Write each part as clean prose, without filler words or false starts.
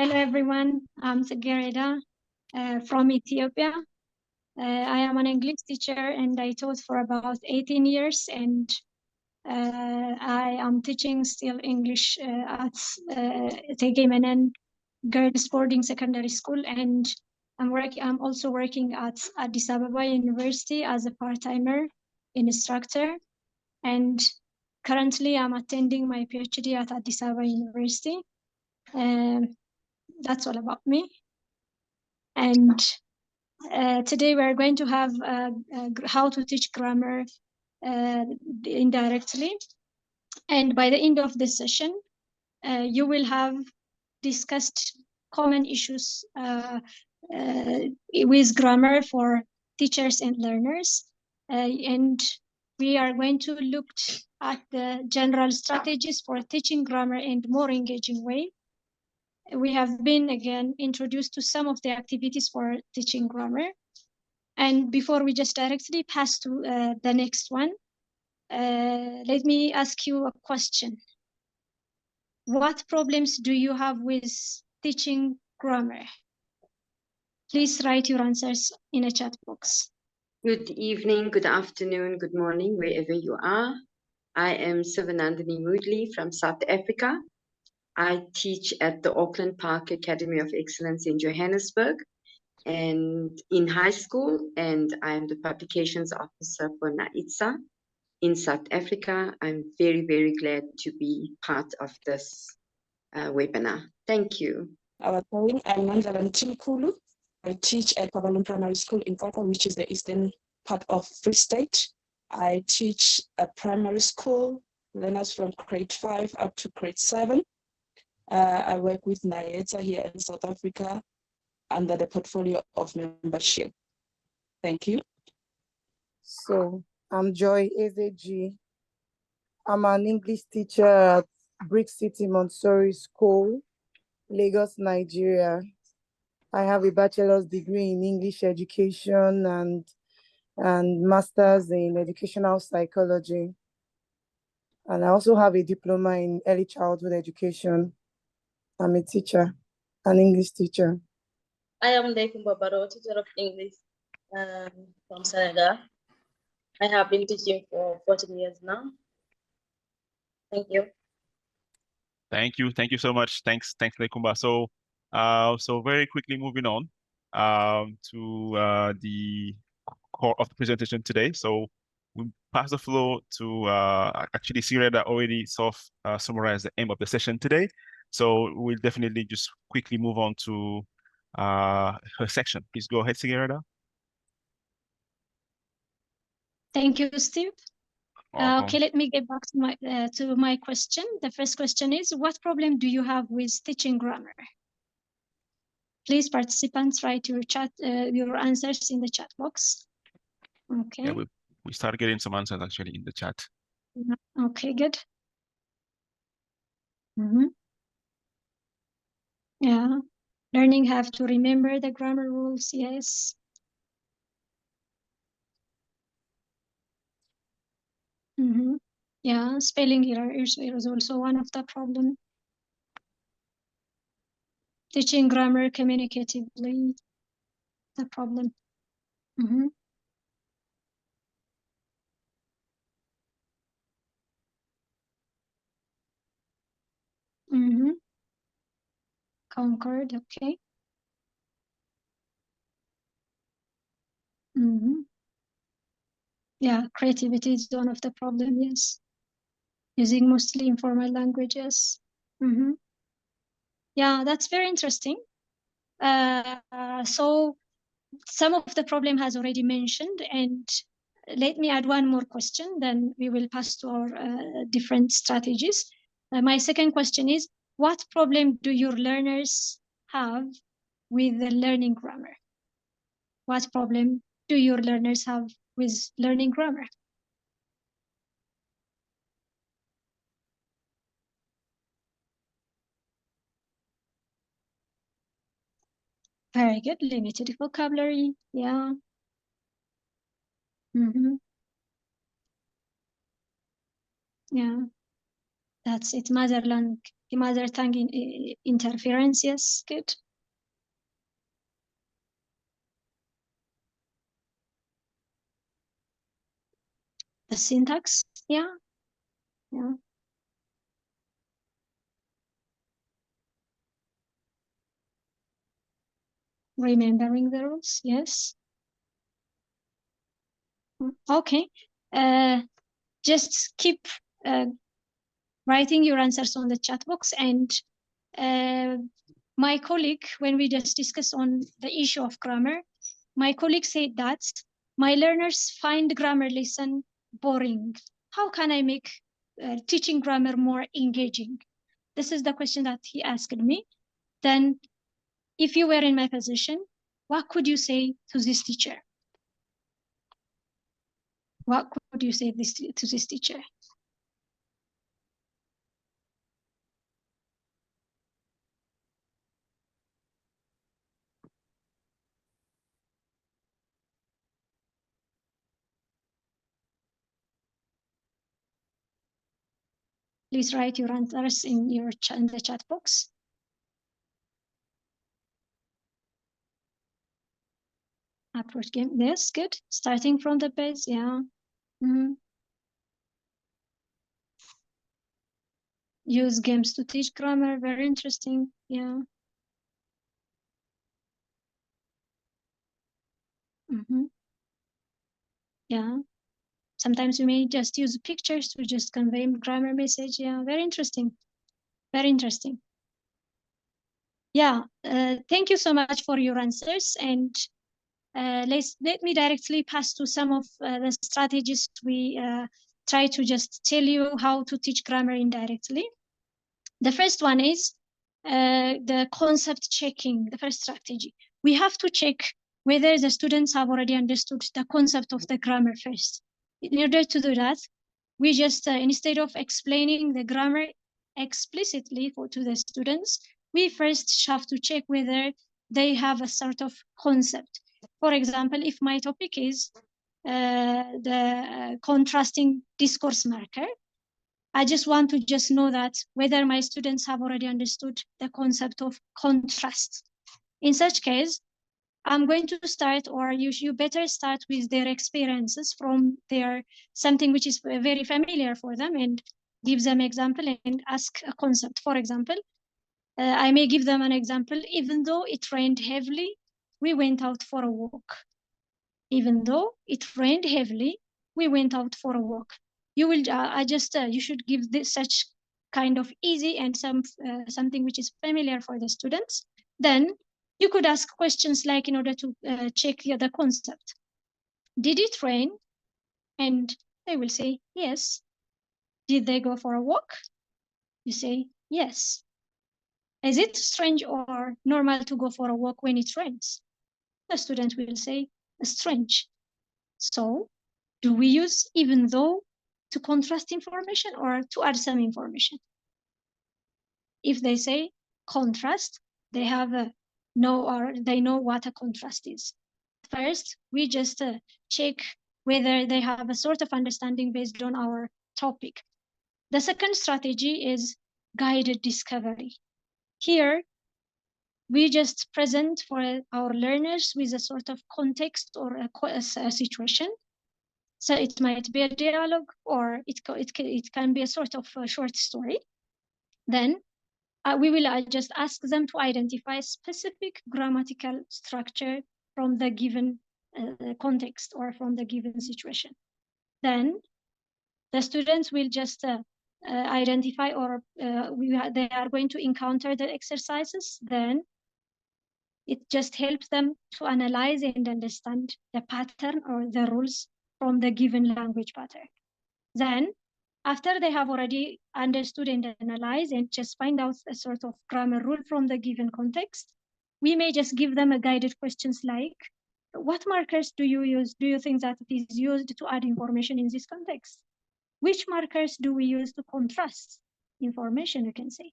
Hello everyone, I'm Tsegereda from Ethiopia. I am an English teacher and I taught for about 18 years and I am teaching still English at Tegemenan Girls Boarding Secondary School, and I'm also working at Addis Ababa University as a part-timer instructor, and currently I'm attending my PhD at Addis Ababa University. That's all about me. And today we're going to have how to teach grammar indirectly. And by the end of this session, you will have discussed common issues with grammar for teachers and learners. And we are going to look at the general strategies for teaching grammar in more engaging way. We have been again introduced to some of the activities for teaching grammar. And before we just directly pass to the next one, let me ask you a question. What problems do you have with teaching grammar? Please write your answers in a chat box. Good evening, good afternoon, good morning, wherever you are. I am Sivanandini Moodley from South Africa. I teach at the Auckland Park Academy of Excellence in Johannesburg and in high school, and I am the publications officer for NAITSA in South Africa. I'm very, very glad to be part of this webinar. Thank you. I'm Nanzalan Kulu. I teach at Pabalon Primary School in Koko, which is the eastern part of Free State. I teach at primary school, learners from grade 5 up to grade 7. I work with NAITSA here in South Africa under the portfolio of membership. Thank you. So I'm Joy Ezeji. I'm an English teacher at Brick City Montessori School, Lagos, Nigeria. I have a bachelor's degree in English education and master's in educational psychology. And I also have a diploma in early childhood education. I'm a teacher, an English teacher. I am Ndekumba Baro, teacher of English from Senegal. I have been teaching for 14 years now. Thank you. Thank you so much. Thanks, Ndekumba. So very quickly moving on to the core of the presentation today. So we pass the floor to actually Sireda already summarized the aim of the session today. So we'll definitely just quickly move on to her section. Please go ahead, Sireda. Thank you, Steve. Okay, let me get back to my question. The first question is, what problem do you have with teaching grammar? Please, participants, write your answers in the chat box. Okay. Yeah, we started getting some answers actually in the chat. Okay, good. Yeah, learning have to remember the grammar rules. Yes. Yeah, spelling error is also one of the problem. Teaching grammar communicatively, the problem. Concord, okay. Yeah, creativity is one of the problem, yes. Using mostly informal languages. Yeah, that's very interesting. So some of the problem has already mentioned, and let me add one more question, then we will pass to our different strategies. My second question is, what problem do your learners have with the learning grammar? What problem do your learners have with learning grammar? Very good, limited vocabulary, yeah. Yeah, that's it, mother the mother tongue interference. Yes, good. The syntax, yeah. Remembering the rules, yes. Okay, just keep writing your answers on the chat box. And my colleague, when we just discussed on the issue of grammar, my colleague said that my learners find grammar lesson boring. How can I make teaching grammar more engaging? This is the question that he asked me. Then if you were in my position, what could you say to this teacher? What could you say to this teacher? Please write your answers in the chat box. Approach game, yes, good. Starting from the base, yeah. Use games to teach grammar, very interesting, yeah. Yeah. Sometimes we may just use pictures to just convey grammar message. Yeah, very interesting. Very interesting. Yeah, thank you so much for your answers. And let me directly pass to some of the strategies we try to just tell you how to teach grammar indirectly. The first one is the concept checking, the first strategy. We have to check whether the students have already understood the concept of the grammar first. In order to do that, we just, instead of explaining the grammar explicitly to the students, we first have to check whether they have a sort of concept. For example, if my topic is the contrasting discourse marker, I just want to just know that whether my students have already understood the concept of contrast. In such case, I'm going to start, or you better start with their experiences from their something which is very familiar for them, and give them example and ask a concept. For example, I may give them an example. Even though it rained heavily, we went out for a walk. Even though it rained heavily, we went out for a walk. You will, you should give this such kind of easy and something which is familiar for the students. Then you could ask questions like, in order to check the concept. Did it rain? And they will say, yes. Did they go for a walk? You say, yes. Is it strange or normal to go for a walk when it rains? The student will say, strange. So do we use even though to contrast information or to add some information? If they say contrast, they have they know what a contrast is. First, we just check whether they have a sort of understanding based on our topic. The second strategy is guided discovery. Here, we just present for our learners with a sort of context or a situation. So it might be a dialogue, or it can be a sort of a short story. Then we will just ask them to identify specific grammatical structure from the given context or from the given situation. Then the students will just identify, or they are going to encounter the exercises. Then it just helps them to analyze and understand the pattern or the rules from the given language pattern. Then, after they have already understood and analyzed and just find out a sort of grammar rule from the given context, we may just give them a guided questions like, what markers do you use? Do you think that it is used to add information in this context? Which markers do we use to contrast information, you can say?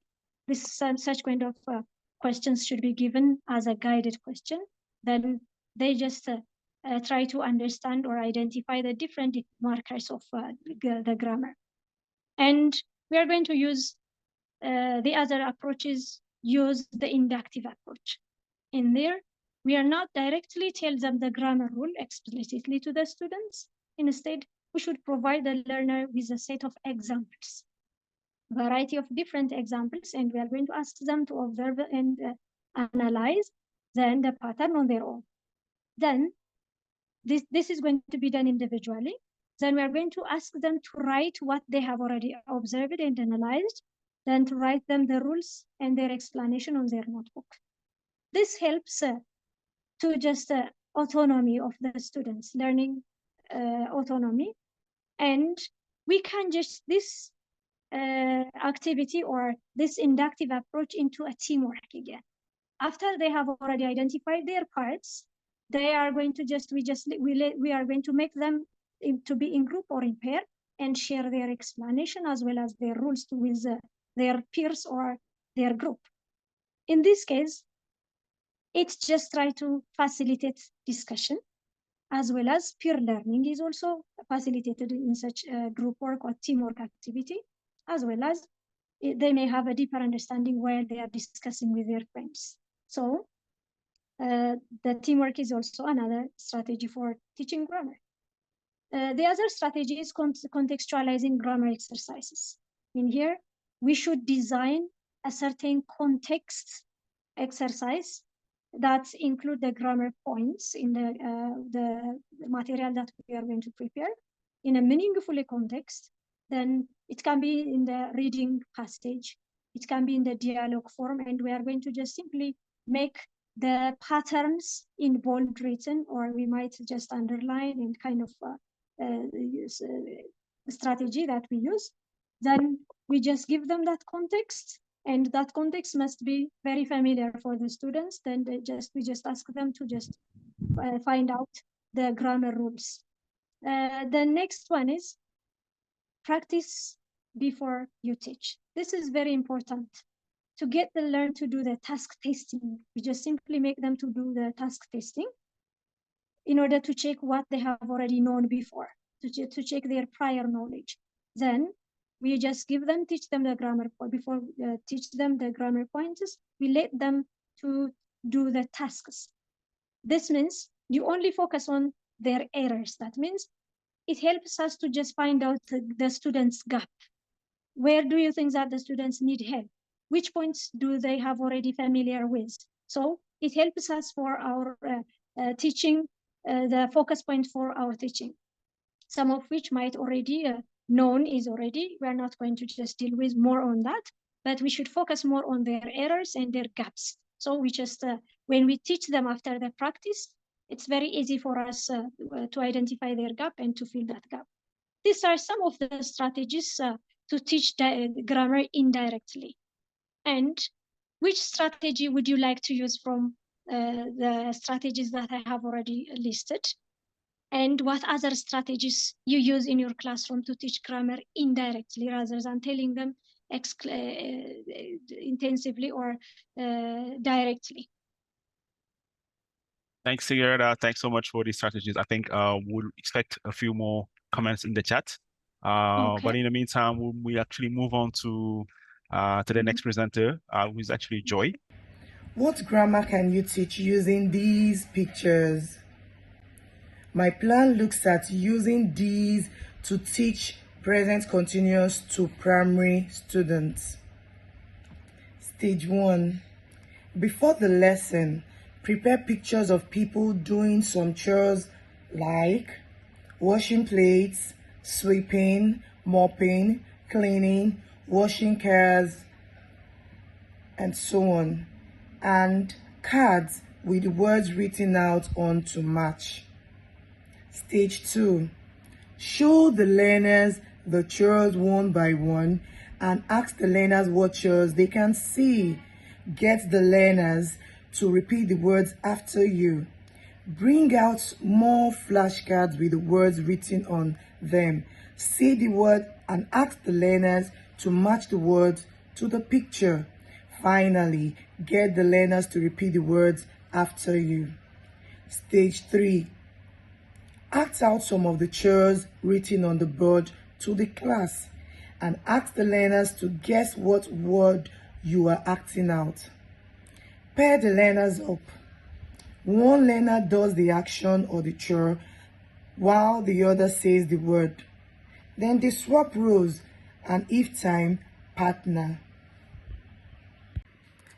Such kind of questions should be given as a guided question. Then they just try to understand or identify the different markers of the grammar. And we are going to use The other approaches use the inductive approach. In there, we are not directly tell them the grammar rule explicitly to the students. Instead, we should provide the learner with a set of examples, variety of different examples, and we are going to ask them to observe and analyze then the pattern on their own. Then this is going to be done individually. Then we are going to ask them to write what they have already observed and analyzed, then to write them the rules and their explanation on their notebook. This helps to just autonomy of the students, learning autonomy. And we can just this activity or this inductive approach into a teamwork again. After they have already identified their parts, they are going to we are going to make them to be in group or in pair and share their explanation as well as their rules with their peers or their group. In this case, it's just try to facilitate discussion, as well as peer learning is also facilitated in such group work or teamwork activity, as well as they may have a deeper understanding while they are discussing with their friends. So the teamwork is also another strategy for teaching grammar. The other strategy is contextualizing grammar exercises. In here, we should design a certain context exercise that include the grammar points in the material that we are going to prepare in a meaningful context. Then it can be in the reading passage, it can be in the dialogue form, and we are going to just simply make the patterns in bold written, or we might just underline in kind of strategy that we use. Then we just give them that context, and that context must be very familiar for the students. Then we just ask them to just find out the grammar rules. The next one is practice before you teach. This is very important. To get the learner to do the task testing, we just simply make them to do the task testing in order to check what they have already known before, to check their prior knowledge. Then we just teach them the grammar point. Before teach them the grammar points, we let them to do the tasks. This means you only focus on their errors. That means it helps us to just find out the students' gap. Where do you think that the students need help? Which points do they have already familiar with? So it helps us for our teaching, the focus point for our teaching. Some of which might already known is already, we're not going to just deal with more on that, but we should focus more on their errors and their gaps. So we just, when we teach them after the practice, it's very easy for us to identify their gap and to fill that gap. These are some of the strategies to teach grammar indirectly. And which strategy would you like to use from the strategies that I have already listed? And what other strategies you use in your classroom to teach grammar indirectly rather than telling them intensively or directly? Thanks, Sigurd. Thanks so much for these strategies. I think we'll expect a few more comments in the chat. Okay. But in the meantime, we actually move on to the next presenter, who is actually Joy. What grammar can you teach using these pictures? My plan looks at using these to teach present continuous to primary students. Stage 1. Before the lesson, prepare pictures of people doing some chores like washing plates, sweeping, mopping, cleaning, washing cars, and so on, and cards with words written out on to match. Stage 2. Show the learners the chores one by one and ask the learners what chores they can see. Get the learners to repeat the words after you. Bring out more flashcards with the words written on them. Say the word and ask the learners to match the words to the picture. Finally, get the learners to repeat the words after you. Stage 3. Act out some of the chores written on the board to the class. and ask the learners to guess what word you are acting out. Pair the learners up. One learner does the action or the chore while the other says the word. Then they swap roles and, if time, partner.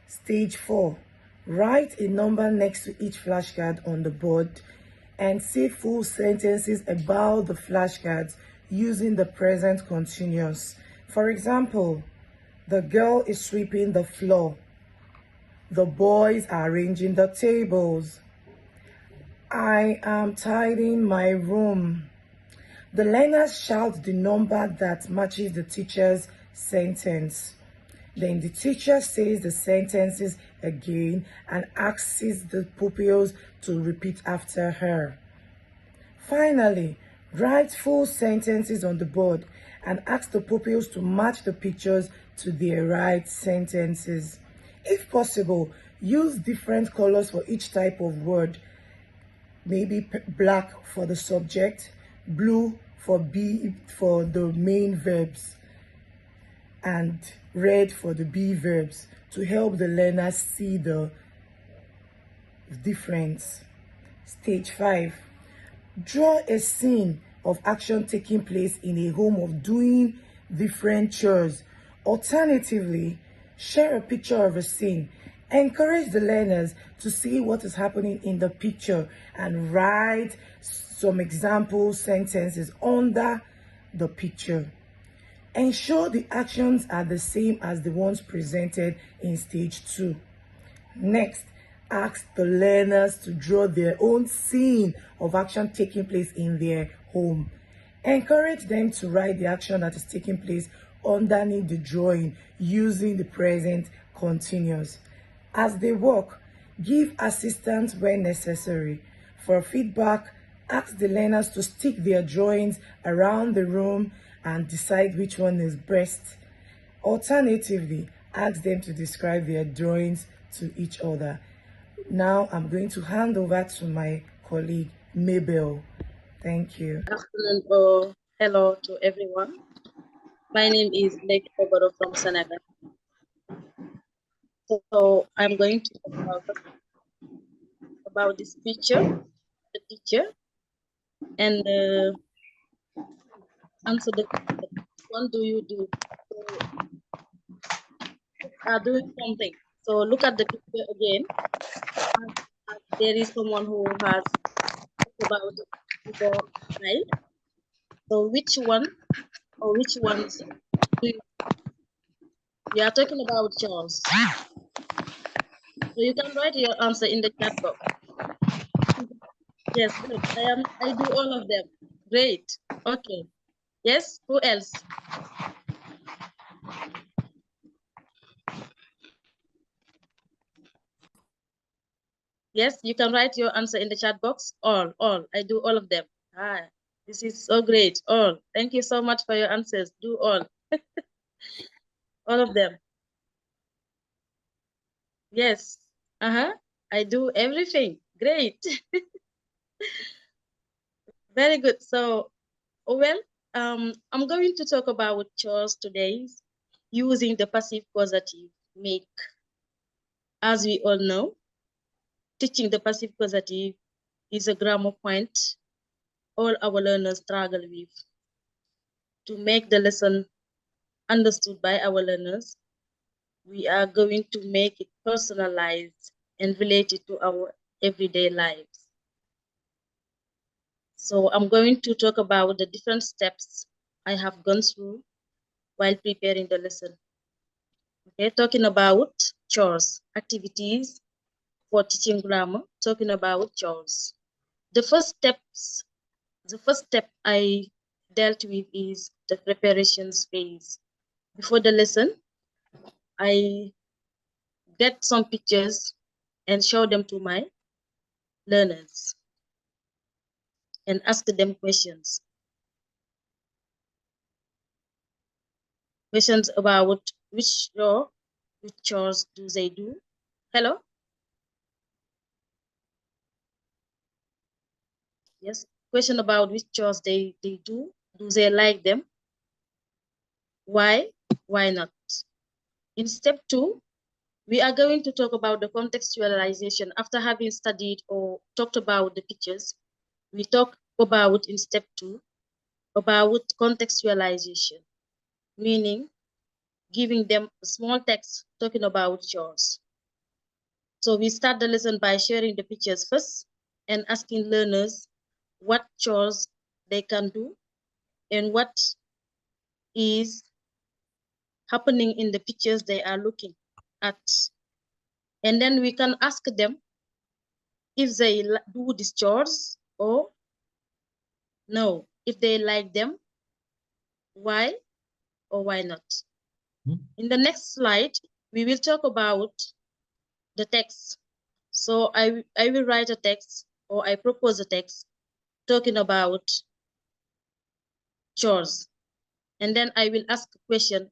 Stage 4. Write a number next to each flashcard on the board and say full sentences about the flashcards using the present continuous. For example, the girl is sweeping the floor. The boys are arranging the tables. I am tidying my room. The learners shout the number that matches the teacher's sentence. Then the teacher says the sentences again and asks the pupils to repeat after her. Finally, write full sentences on the board and ask the pupils to match the pictures to their right sentences. If possible, use different colors for each type of word. Maybe black for the subject, blue for the main verbs, and red for the be verbs to help the learners see the difference. Stage 5. Draw a scene of action taking place in a home of doing different chores. Alternatively, share a picture of a scene. Encourage the learners to see what is happening in the picture and write some example sentences under the picture. Ensure the actions are the same as the ones presented in stage 2. Next, ask the learners to draw their own scene of action taking place in their home. Encourage them to write the action that is taking place underneath the drawing using the present continuous. As they work, give assistance when necessary. For feedback, ask the learners to stick their drawings around the room and decide which one is best. Alternatively, ask them to describe their drawings to each other. Now I'm going to hand over to my colleague, Mabel. Thank you. Good afternoon or hello to everyone. My name is Lake Obaro from Senegal. So I'm going to talk about this picture, the teacher, and answer the question, what do you do? So, are doing something. So look at the picture again. There is someone who has about the child. So which one or which ones do you? We are talking about chores. So you can write your answer in the chat box. Yes, good. I do all of them. Great. Okay. Yes, who else? Yes, you can write your answer in the chat box. All. I do all of them. Ah, this is so great. All. Thank you so much for your answers. Do all. All of them. Yes. I do everything. Great. Very good. So, well, I'm going to talk about chores today using the passive causative make. As we all know, teaching the passive causative is a grammar point all our learners struggle with. To make the lesson understood by our learners, we are going to make it personalized and related to our everyday lives. So I'm going to talk about the different steps I have gone through while preparing the lesson. Okay, talking about chores, activities for teaching grammar, talking about chores. The first step I dealt with is the preparations phase. Before the lesson, I get some pictures and show them to my learners and ask them questions. Questions about which chores do they do? Hello? Yes. Question about which chores they do. Do they like them? Why not? In step 2, we are going to talk about the contextualization. After having studied or talked about the pictures, we talk about in step 2 about contextualization, meaning giving them a small text talking about chores. So we start the lesson by sharing the pictures first and asking learners what chores they can do and what is happening in the pictures they are looking at. And then we can ask them if they do these chores or no, if they like them, why or why not. In the next slide, we will talk about the text. So I will write a text, or I propose a text talking about chores. And then I will ask a question,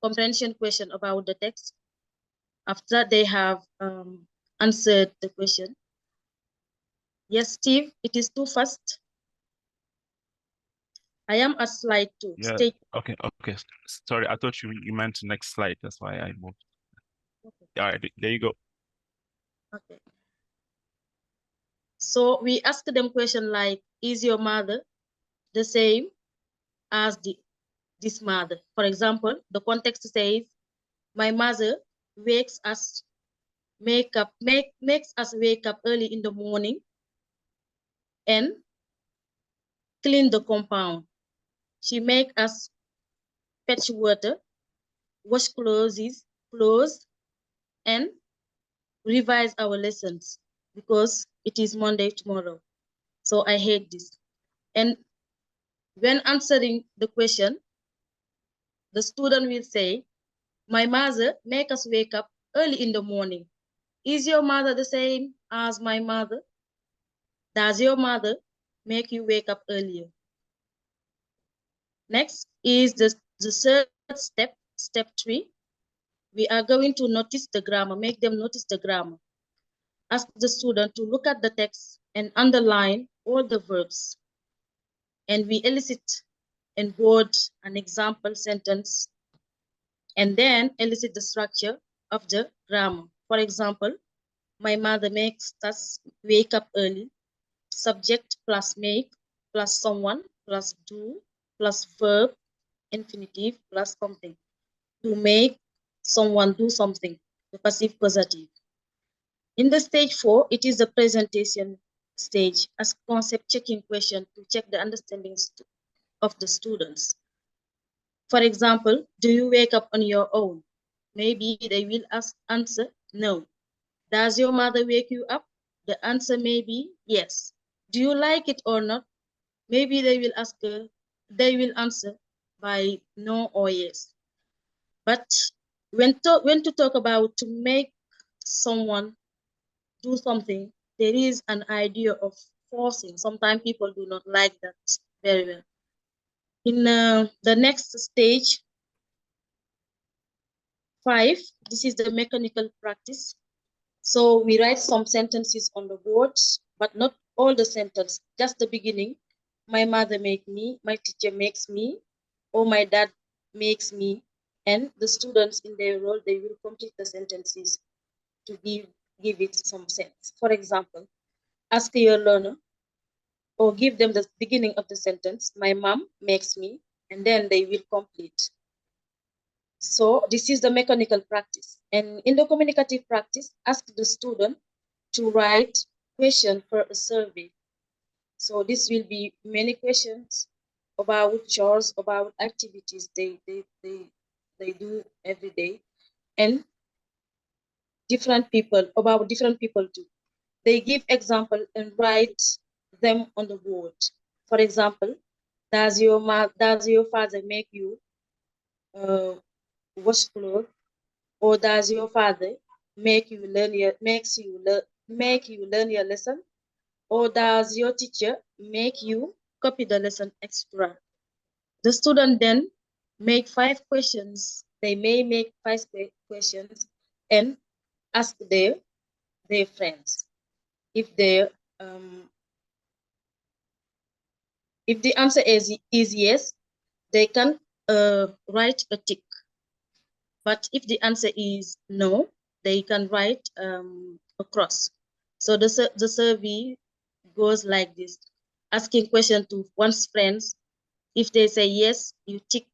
comprehension question about the text. After they have answered the question. Yes, Steve, it is too fast. I am at slide 2. Yeah. Stage. Okay. Sorry, I thought you meant next slide. That's why I moved. Okay. All right, there you go. Okay. So we ask them question like, is your mother the same as this mother? For example, the context says, my mother makes us wake up early in the morning and clean the compound. She makes us fetch water, wash clothes, and revise our lessons because it is Monday tomorrow. So I hate this. And when answering the question, the student will say, my mother makes us wake up early in the morning. Is your mother the same as my mother? Does your mother make you wake up earlier? Next is the third step, step 3. We are going to notice the grammar, make them notice the grammar. Ask the student to look at the text and underline all the verbs. And we elicit in bold an example sentence and then elicit the structure of the grammar. For example, my mother makes us wake up early. Subject plus make plus someone plus do plus verb infinitive plus something. To make someone do something, the passive causative. In the stage 4, it is the presentation stage as concept checking question to check the understanding of the students. For example, do you wake up on your own? Maybe they will answer no. Does your mother wake you up? The answer may be yes. Do you like it or not? Maybe they will answer by no or yes. But when to talk about to make someone do something, there is an idea of forcing. Sometimes people do not like that very well. In the next stage, 5, this is the mechanical practice. So we write some sentences on the boards, but not all the sentence, just the beginning. My mother makes me, my teacher makes me, or my dad makes me. And the students in their role, they will complete the sentences to give it some sense. For example, ask your learner or give them the beginning of the sentence, my mom makes me, and then they will complete. So this is the mechanical practice. And in the communicative practice, ask the student to write question for a survey. So this will be many questions about chores, about activities they do every day, and different people too. They give example and write them on the board. For example, does your father make you wash clothes, or does your father make you learn your lesson, or does your teacher make you copy the lesson extra? The student then make 5 questions. They may make 5 questions and ask their friends. If the answer is yes, they can write a tick. But if the answer is no, they can write a cross. So the survey goes like this, asking question to one's friends. If they say yes, you tick.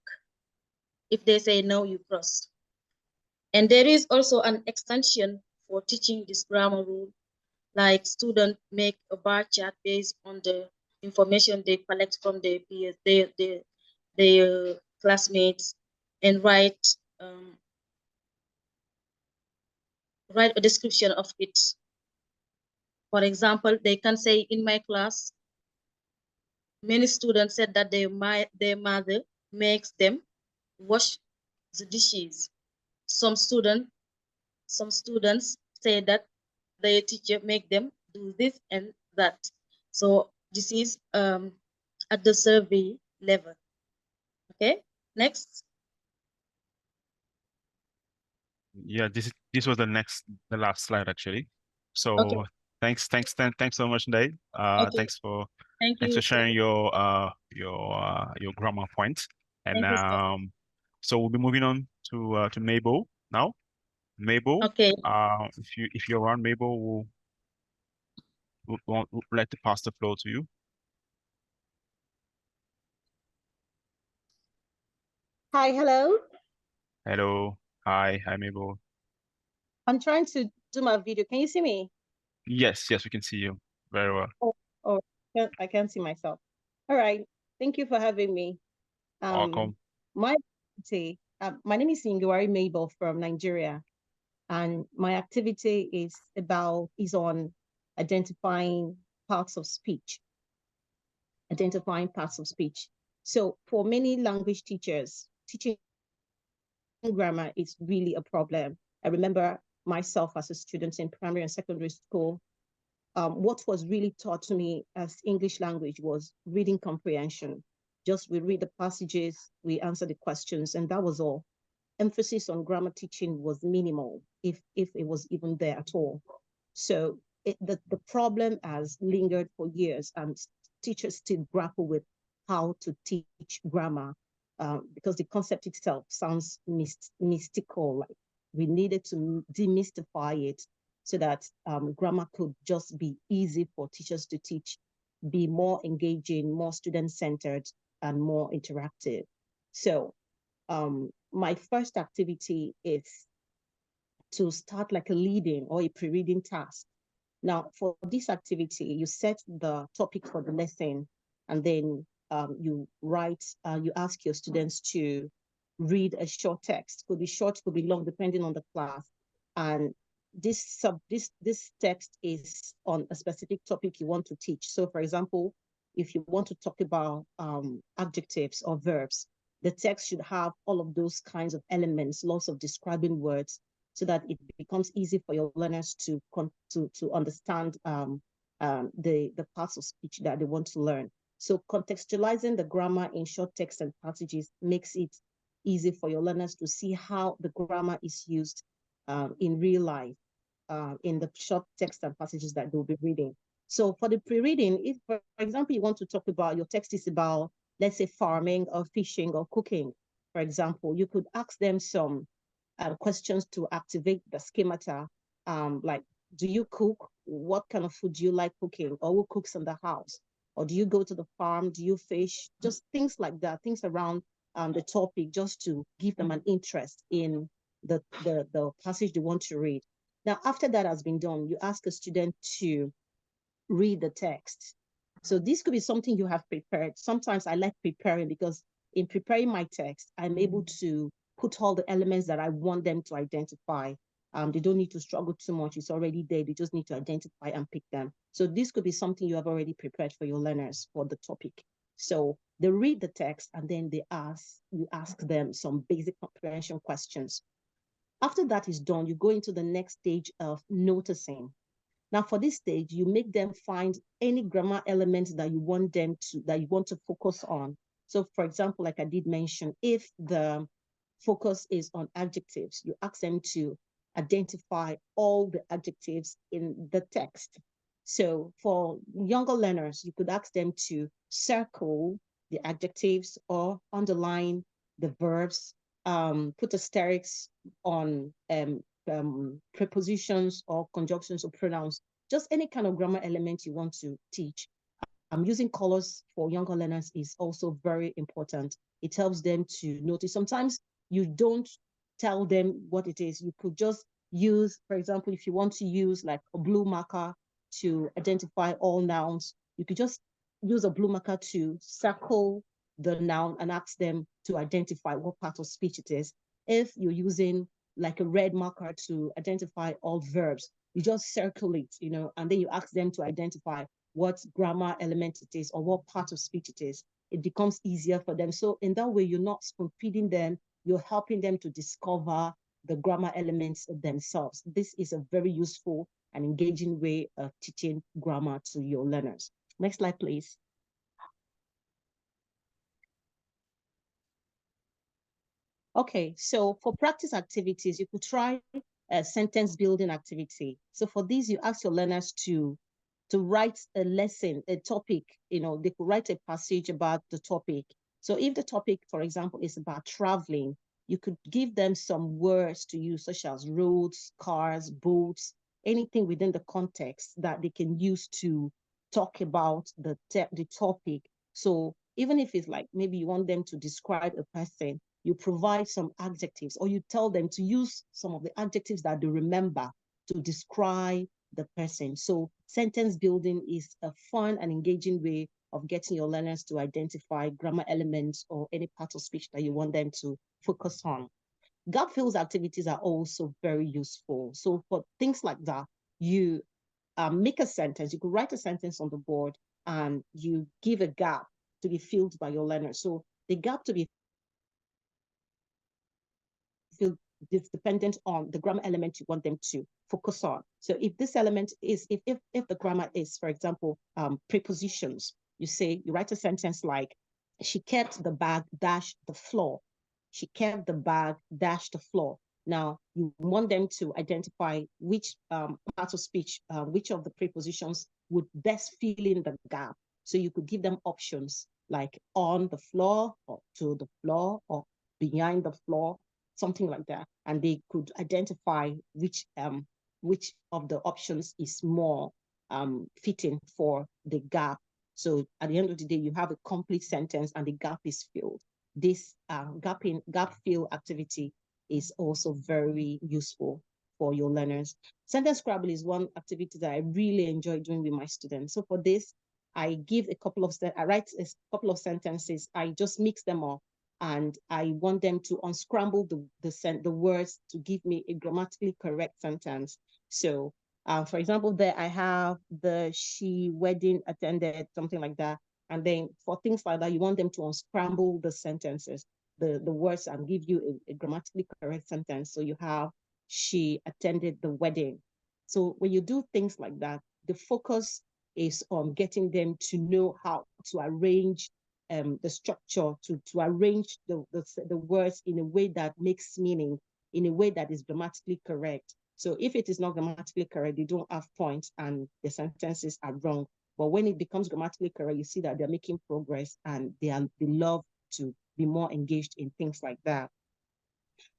If they say no, you cross. And there is also an extension for teaching this grammar rule, like students make a bar chart based on the information they collect from their peers, their classmates, and write a description of it. For example, they can say, in my class, many students said that their mother makes them wash the dishes. Some students say that their teacher make them do this and that. So this is at the survey level. Okay, next. Yeah, this was the last slide actually. So Okay. thanks so much, Ndai. Okay. Thanks for Thank you. sharing your grammar points. And Thank you, sir. so we'll be moving on to Mabel now. Mabel, Okay. if you're around, Mabel, we'll like to pass the floor to you. Hi, hello. Hello, hi, Mabel. I'm trying to do my video. Can you see me? Yes, we can see you very well. Oh, I can't see myself. All right. Thank you for having me. Welcome. My name is Singuari Mabel from Nigeria, and my activity is on identifying parts of speech. So for many language teachers, teaching grammar is really a problem. I remember myself as a student in primary and secondary school. What was really taught to me as English language was reading comprehension. Just we read the passages, we answer the questions, and that was all. Emphasis on grammar teaching was minimal, if it was even there at all. So the problem has lingered for years, and teachers still grapple with how to teach grammar because the concept itself sounds mystical. Like we needed to demystify it so that grammar could just be easy for teachers to teach, be more engaging, more student-centered, and more interactive. So my first activity is to start like a leading or a pre-reading task. Now, for this activity, you set the topic for the lesson, and then you ask your students to read a short text. Could be short, could be long, depending on the class. And this text is on a specific topic you want to teach. So, for example, if you want to talk about adjectives or verbs, the text should have all of those kinds of elements, lots of describing words, so that it becomes easy for your learners to understand the parts of speech that they want to learn. So contextualizing the grammar in short text and passages makes it easy for your learners to see how the grammar is used in real life, in the short text and passages that they'll be reading. So for the pre-reading, if, for example, you want to talk about, your text is about, let's say, farming or fishing or cooking, for example, you could ask them some questions to activate the schemata, like, do you cook? What kind of food do you like cooking? Or who cooks in the house? Or do you go to the farm? Do you fish? Just things like that, things around the topic, just to give them an interest in the passage they want to read. Now, after that has been done, you ask a student to read the text. So this could be something you have prepared. Sometimes I like preparing, because in preparing my text, I'm able to put all the elements that I want them to identify. They don't need to struggle too much. It's already there. They just need to identify and pick them. So this could be something you have already prepared for your learners for the topic. So they read the text, and then you ask them some basic comprehension questions. After that is done, you go into the next stage of noticing. Now, for this stage, you make them find any grammar elements that you want to focus on. So, for example, like I did mention, if the focus is on adjectives, you ask them to identify all the adjectives in the text. So for younger learners, you could ask them to circle the adjectives or underline the verbs, put asterisks on prepositions or conjunctions or pronouns, just any kind of grammar element you want to teach. Using colors for younger learners is also very important. It helps them to notice. Sometimes you don't tell them what it is. You could just use, for example, if you want to use like a blue marker to identify all nouns, you could just use a blue marker to circle the noun and ask them to identify what part of speech it is. If you're using like a red marker to identify all verbs, you just circle it, and then you ask them to identify what grammar element it is or what part of speech it is. It becomes easier for them. So in that way, you're not spoon-feeding them, you're helping them to discover the grammar elements themselves. This is a very useful and engaging way of teaching grammar to your learners. Next slide, please. Okay, so for practice activities, you could try a sentence building activity. So for these, you ask your learners to write a lesson, a topic, they could write a passage about the topic. So if the topic, for example, is about traveling, you could give them some words to use, such as roads, cars, boats, anything within the context that they can use to talk about the topic. So even if it's like, maybe you want them to describe a person, you provide some adjectives, or you tell them to use some of the adjectives that they remember to describe the person. So sentence building is a fun and engaging way of getting your learners to identify grammar elements or any part of speech that you want them to focus on. Gap fills activities are also very useful. So for things like that, you make a sentence, you could write a sentence on the board and you give a gap to be filled by your learners. So the gap to be filled is dependent on the grammar element you want them to focus on. So if this element is, if the grammar is, for example, prepositions, you write a sentence like, she kept the bag dash the floor. She kept the bag dash the floor. Now you want them to identify which part of speech, which of the prepositions would best fill in the gap. So you could give them options like on the floor, or to the floor, or behind the floor, something like that, and they could identify which of the options is more fitting for the gap. So at the end of the day, you have a complete sentence and the gap is filled. This gap fill activity is also very useful for your learners. Sentence Scrabble is one activity that I really enjoy doing with my students. So for this, I write a couple of sentences. I just mix them up, and I want them to unscramble the words to give me a grammatically correct sentence. So, for example, there I have the she wedding attended, something like that. And then for things like that, you want them to unscramble the sentences, the words, and give you a grammatically correct sentence. So you have she attended the wedding. So when you do things like that, the focus is on getting them to know how to arrange the structure, to arrange the words in a way that makes meaning, in a way that is grammatically correct. So if it is not grammatically correct, they don't have points and the sentences are wrong. But when it becomes grammatically correct, you see that they're making progress and they love to be more engaged in things like that.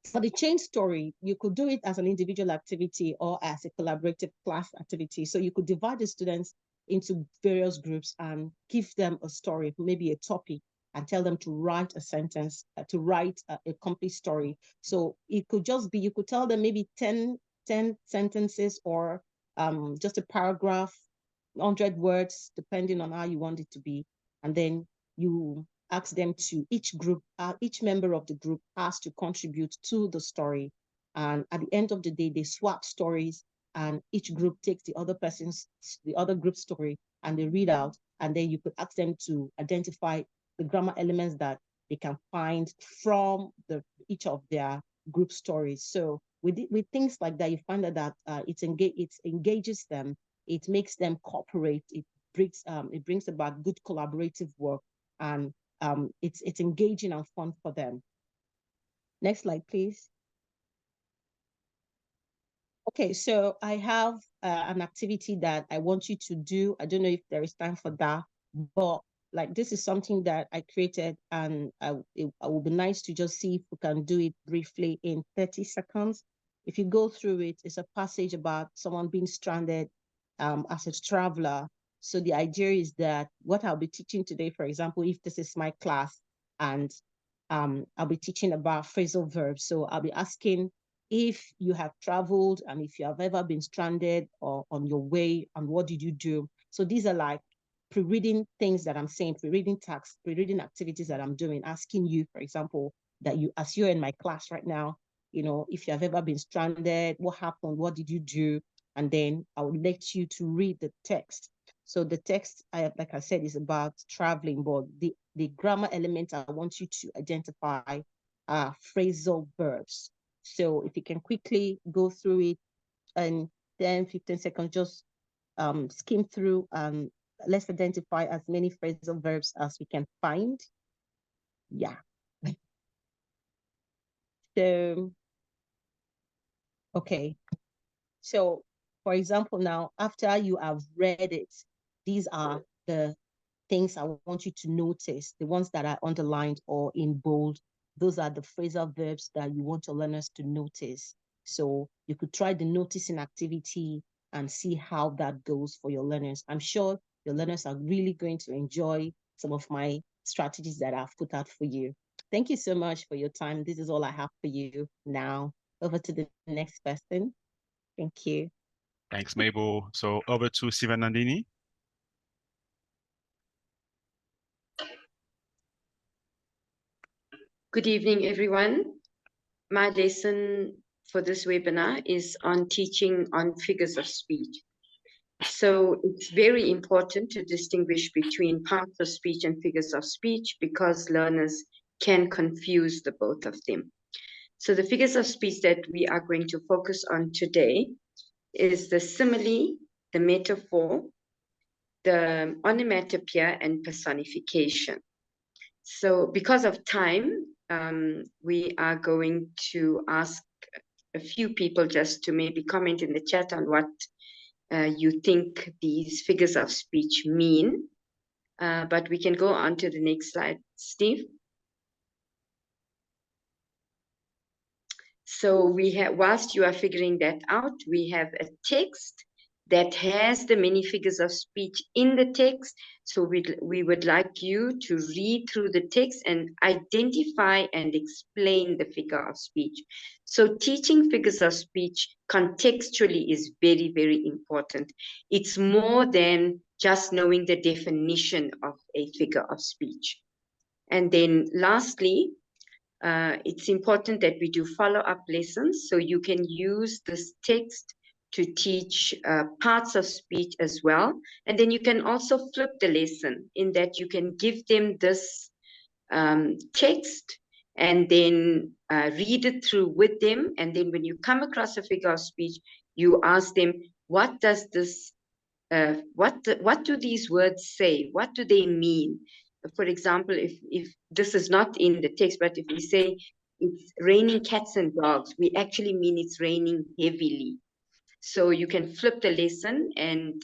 For the chain story, you could do it as an individual activity or as a collaborative class activity. So you could divide the students into various groups and give them a story, maybe a topic, and tell them to write a sentence, to write a complete story. So it could just be, you could tell them maybe 10 sentences or just a paragraph, 100 words, depending on how you want it to be. And then you ask them to, each member of the group has to contribute to the story. And at the end of the day, they swap stories and each group takes the other group's story and they read out. And then you could ask them to identify the grammar elements that they can find from each of their group stories. So with things like that, you find that it engages them, it makes them cooperate, it brings about good collaborative work, and it's engaging and fun for them. Next slide, please. Okay, so I have an activity that I want you to do. I don't know if there is time for that, but like this is something that I created, and it would be nice to just see if we can do it briefly in 30 seconds. If you go through it, it's a passage about someone being stranded as a traveler. So the idea is that what I'll be teaching today, for example, if this is my class, and I'll be teaching about phrasal verbs. So I'll be asking if you have traveled and if you have ever been stranded or on your way, and what did you do? So these are like pre-reading things that I'm saying, pre-reading tasks, pre-reading activities that I'm doing, asking you, for example, that you, as you're in my class right now, you know, if you have ever been stranded, what happened, what did you do? And then I would let you to read the text. So the text, like I said, is about traveling, but the grammar elements I want you to identify are phrasal verbs. So if you can quickly go through it and 10, 15 seconds, just skim through and let's identify as many phrasal verbs as we can find. Yeah. So, okay. So, for example, now, after you have read it, these are the things I want you to notice, the ones that are underlined or in bold. Those are the phrasal verbs that you want your learners to notice. So you could try the noticing activity and see how that goes for your learners. I'm sure your learners are really going to enjoy some of my strategies that I've put out for you. Thank you so much for your time. This is all I have for you now. Over to the next person. Thank you. Thanks, Mabel. So over to Sivanandini. Good evening, everyone. My lesson for this webinar is on teaching on figures of speech. So it's very important to distinguish between parts of speech and figures of speech because learners can confuse the both of them. So the figures of speech that we are going to focus on today is the simile, the metaphor, the onomatopoeia, and personification. So because of time, we are going to ask a few people just to maybe comment in the chat on what you think these figures of speech mean. But we can go on to the next slide, Steve. So we have, whilst you are figuring that out, we have a text that has the many figures of speech in the text. So we would like you to read through the text and identify and explain the figure of speech. So teaching figures of speech contextually is very, very important. It's more than just knowing the definition of a figure of speech. And then lastly, it's important that we do follow-up lessons, so you can use this text to teach parts of speech as well. And then you can also flip the lesson in that you can give them this text and then read it through with them. And then when you come across a figure of speech, you ask them, what does this, what do these words say? What do they mean? For example, if this is not in the text, but if we say it's raining cats and dogs, we actually mean it's raining heavily. So you can flip the lesson and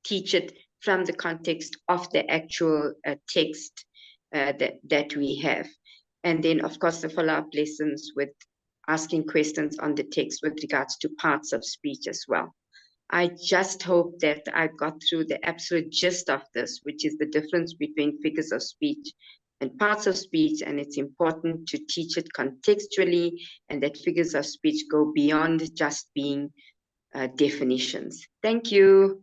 teach it from the context of the actual text that we have. And then, of course, the follow-up lessons with asking questions on the text with regards to parts of speech as well. I just hope that I got through the absolute gist of this, which is the difference between figures of speech and parts of speech, and it's important to teach it contextually, and that figures of speech go beyond just being definitions. Thank you.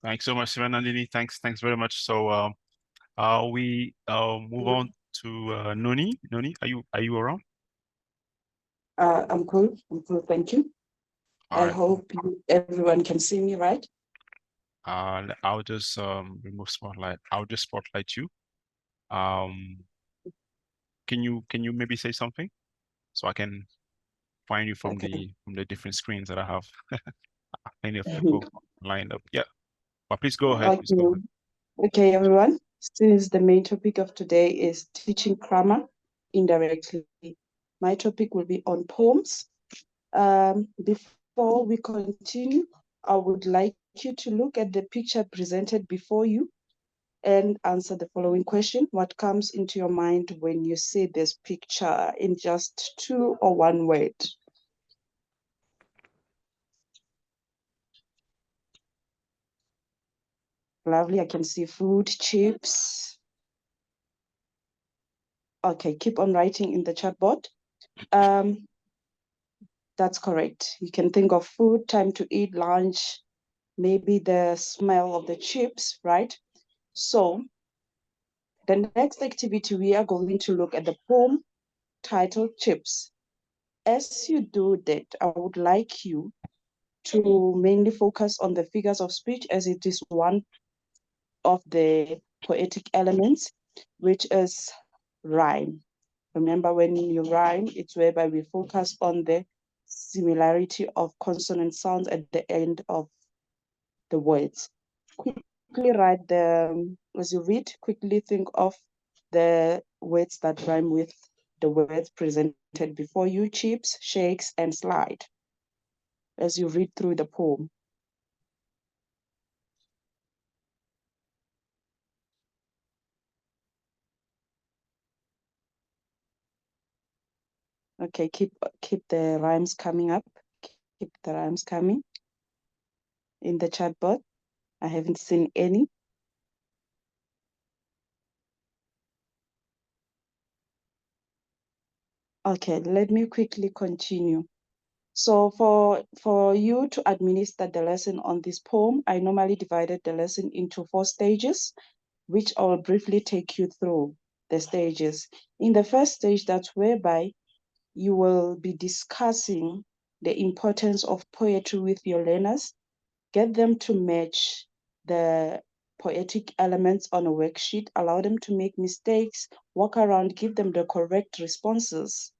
Thanks so much, Sivanandini. Thanks very much. So we move on to Noni. Noni, are you around? I'm cool. Thank you. I hope everyone can see me, right? I'll just remove spotlight. I'll just spotlight you. Can you maybe say something so I can find you from the different screens that I have? Plenty of people lined up. Yeah, but please go ahead. Please go ahead. Okay, everyone. Since the main topic of today is teaching grammar indirectly, my topic will be on poems. Before we continue, I would like you to look at the picture presented before you and answer the following question. What comes into your mind when you see this picture in just 2 or 1 word? Lovely, I can see food, chips. Okay, keep on writing in the chat board. That's correct. You can think of food, time to eat, lunch, maybe the smell of the chips, right? So the next activity, we are going to look at the poem titled Chips. As you do that, I would like you to mainly focus on the figures of speech, as it is one of the poetic elements, which is rhyme. Remember, when you rhyme, it's whereby we focus on the similarity of consonant sounds at the end of the words. Quickly write as you read, quickly think of the words that rhyme with the words presented before you: chips, shakes, and slide, as you read through the poem. Okay, keep the rhymes coming up. Keep the rhymes coming in the chat board. I haven't seen any. Okay, let me quickly continue. So for you to administer the lesson on this poem, I normally divided the lesson into 4 stages, which I will briefly take you through the stages. In the first stage, that's whereby you will be discussing the importance of poetry with your learners, get them to match the poetic elements on a worksheet, allow them to make mistakes, walk around, give them the correct responses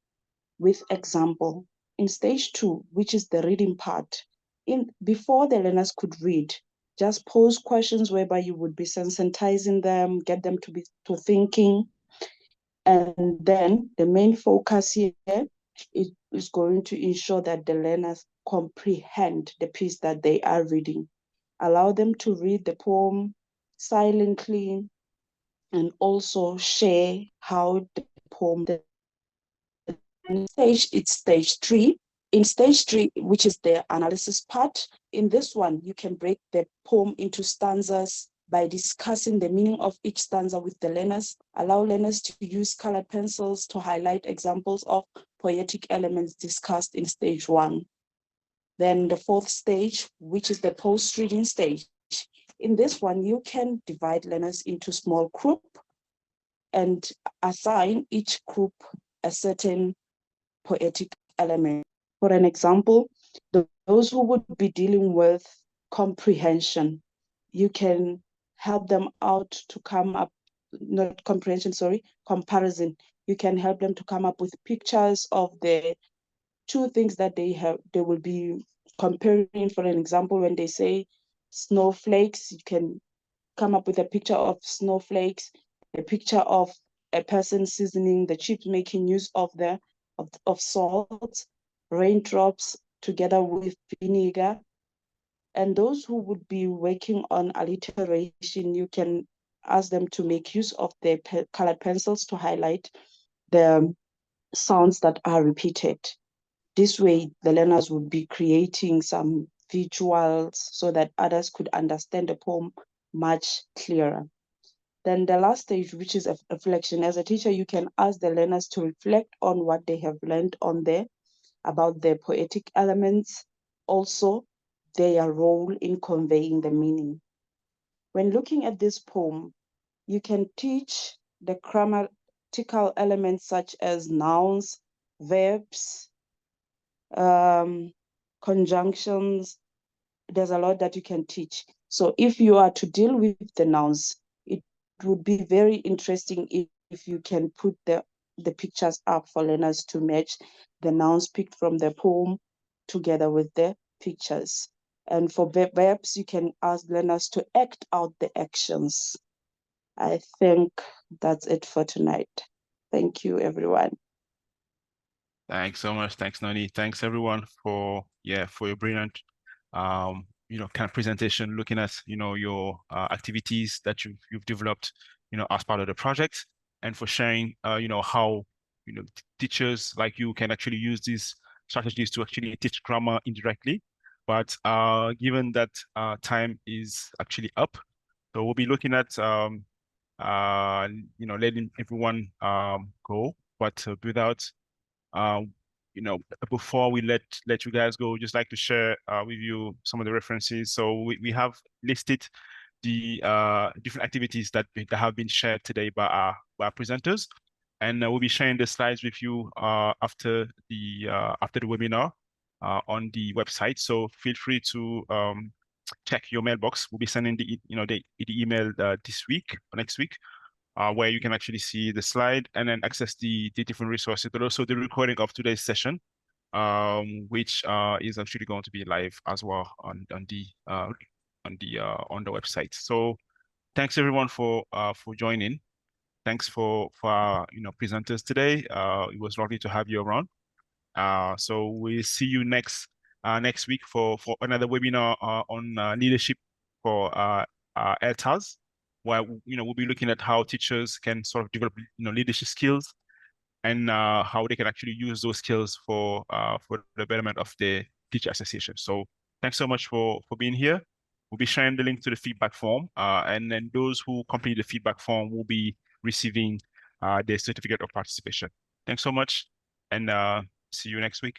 with example. In stage 2, which is the reading part, before the learners could read, just pose questions whereby you would be sensitizing them, get them to thinking. And then the main focus here is going to ensure that the learners comprehend the piece that they are reading. Allow them to read the poem silently and also share how the poem. Stage, it's stage 3. In stage 3, which is the analysis part, in this one, you can break the poem into stanzas by discussing the meaning of each stanza with the learners. Allow learners to use colored pencils to highlight examples of poetic elements discussed in stage 1. Then the 4th stage, which is the post-reading stage. In this one, you can divide learners into small groups and assign each group a certain poetic element. For an example, those who would be dealing with comprehension, you can help them out to come up, not comprehension, sorry, comparison. You can help them to come up with pictures of the 2 things that they will be comparing. For an example, when they say snowflakes, you can come up with a picture of snowflakes, a picture of a person seasoning the chips, making use of salt, raindrops together with vinegar. And those who would be working on alliteration, you can ask them to make use of their colored pencils to highlight the sounds that are repeated. This way, the learners would be creating some visuals so that others could understand the poem much clearer. Then the last stage, which is a reflection. As a teacher, you can ask the learners to reflect on what they have learned on there, about the poetic elements, also their role in conveying the meaning. When looking at this poem, you can teach the grammatical elements such as nouns, verbs, conjunctions. There's a lot that you can teach. So if you are to deal with the nouns, it would be very interesting if you can put the pictures up for learners to match the nouns picked from the poem together with the pictures. And for verbs, you can ask learners to act out the actions. I think that's it for tonight. Thank you, everyone. Thanks so much. Thanks, Noni. Thanks everyone for your brilliant kind of presentation, looking at, your activities that you've developed, as part of the project, and for sharing, how, teachers like you can actually use these strategies to actually teach grammar indirectly. But given that time is actually up, so we'll be looking at, letting everyone go, but without you know, before we let you guys go, just like to share with you some of the references. So we have listed the different activities that have been shared today by our presenters, and we'll be sharing the slides with you after the webinar on the website. So feel free to check your mailbox. We'll be sending the email this week or next week, where you can actually see the slide and then access the different resources, but also the recording of today's session, which is actually going to be live as well on the website. So thanks everyone for joining. Thanks for our presenters today. It was lovely to have you around. So we'll see you next week for another webinar on leadership for LTAs, where we'll be looking at how teachers can sort of develop leadership skills, and how they can actually use those skills for the betterment of the teacher association. So thanks so much for being here. We'll be sharing the link to the feedback form, and then those who complete the feedback form will be receiving their certificate of participation. Thanks so much, and see you next week.